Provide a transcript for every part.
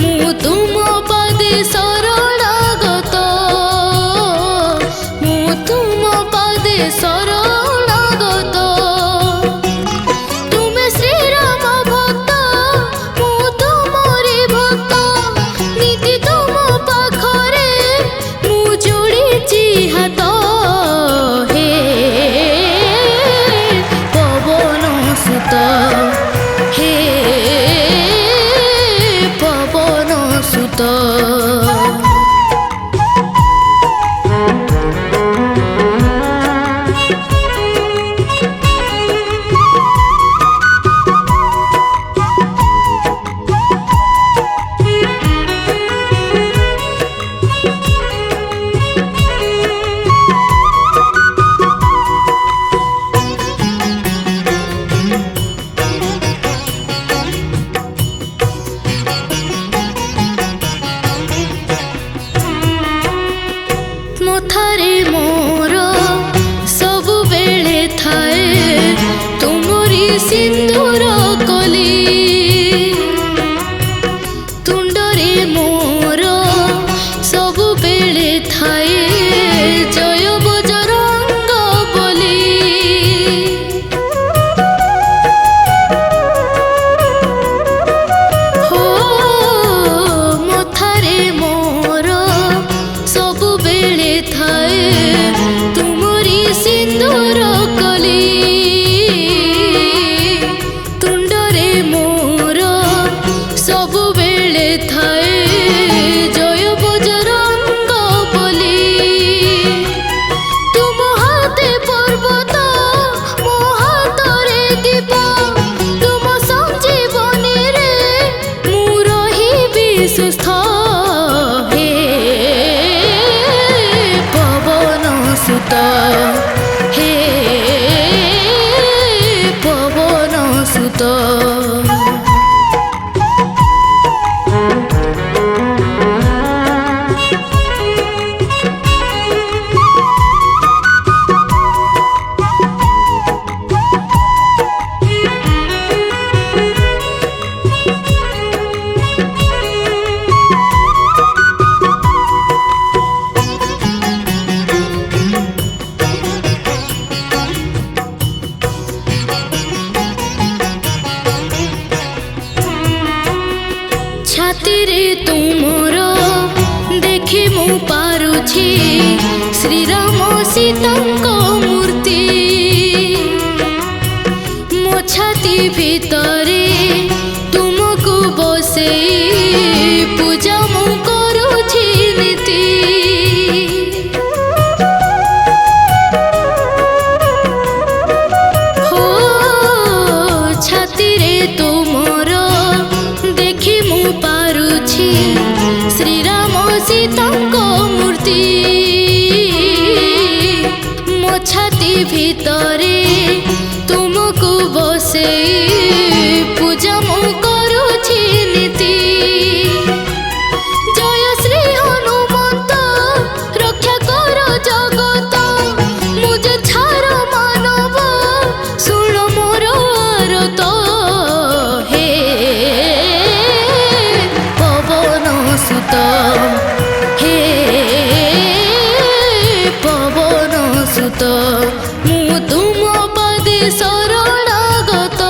ମୁଁ ତୁମ ପାଦେ ଶରଣାଗତ, ମୁଁ ତୁମ ପାଦେ ଶରଣାଗତ। ତୁମେ ଶ୍ରୀରାମ ଭକ୍ତ, ମୁଁ ତୁମରି ଭକ୍ତ, ନିତି ତୁମ ପାଖରେ ମୁଁ ଯୋଡ଼ିଛି ହାତ। ହେ ପବନ ସୁତ, ହେ ପବନ ସୁତ। ମଥାରେ ମୋର ସବୁବେଳେ ଥାଏ ତୁମରି ସିନ୍ଦୁର କଲି, ତୁଣ୍ଡରେ ମୋର ସବୁବେଳେ ଥାଏ ଜୟ ବଜରଙ୍ଗ ବୋଲି। ହୋ ମଥାରେ ମୋର ସବୁବେଳେ ଥାଏ ତୁମରି ସିନ୍ଦୁର କଲି, ତୁଣ୍ଡରେ ମୋର ସବୁବେଳେ ଥାଏ ଜୟ ବଜରଙ୍ଗ ବୋଲି। ତୁମ ହାତେ ପର୍ବତ, ମୋ ହାତରେ ଦୀପ, ତୁମ ସଞ୍ଜୀବନୀରେ ମୁଁ ରହିବି ସୁସ୍ଥ। ହେ ପବନ ସୁତ, ହେ ପବନ ସୁତ। ଛାତିରେ ତୁମର ଦେଖି ମୁଁ ପାରୁଛି ଶ୍ରୀରାମ ସୀତାଙ୍କ ମୂର୍ତ୍ତି। ମୋ ଛାତି ଭିତରେ ତୁମକୁ ବସେଇ ପୂଜା ମୁଁ କରୁଛି ନୀତି। ହୋ ଛାତିରେ ତୁମର ଦେଖି ମୁଁ ପାରୁଛି ଶ୍ରୀରାମ ସୀତାଙ୍କ ମୂର୍ତ୍ତି। ମୋ ଛାତି ଭିତରେ ତୁମକୁ ବସେଇ ପୂଜା ମୁଁ କରୁଛି ନୀତି। ଜୟ ଶ୍ରୀ ହନୁମନ୍ତ, ରକ୍ଷା କର ଜଗତ, ମୁଁ ଯେ ଛାର ମାନବ, ଶୁଣ ମୋର ଆରତ। ହେ ପବନ ସୁତ, ହେ ପବନ ସୁତ। ମୁଁ ତୁମ ପାଦେ ଶରଣାଗତ,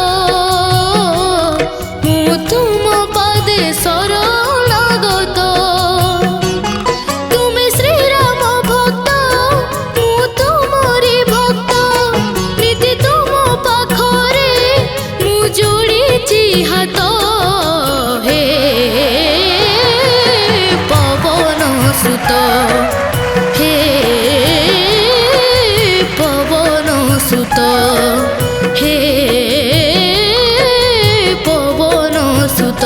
ମୁଁ ତୁମ ପାଦେ ଶରଣାଗତ। ତୁମେ ଶ୍ରୀରାମ ଭକ୍ତ, ମୁଁ ତୁମରି ଭକ୍ତ, ନିତି ତୁମ ପାଖରେ ମୁଁ ଯୋଡ଼ିଛି ହାତ। ହେ ପବନ ସୁତ, ହେ ପବନ ସୁତ, ହେ ପବନ ସୁତ।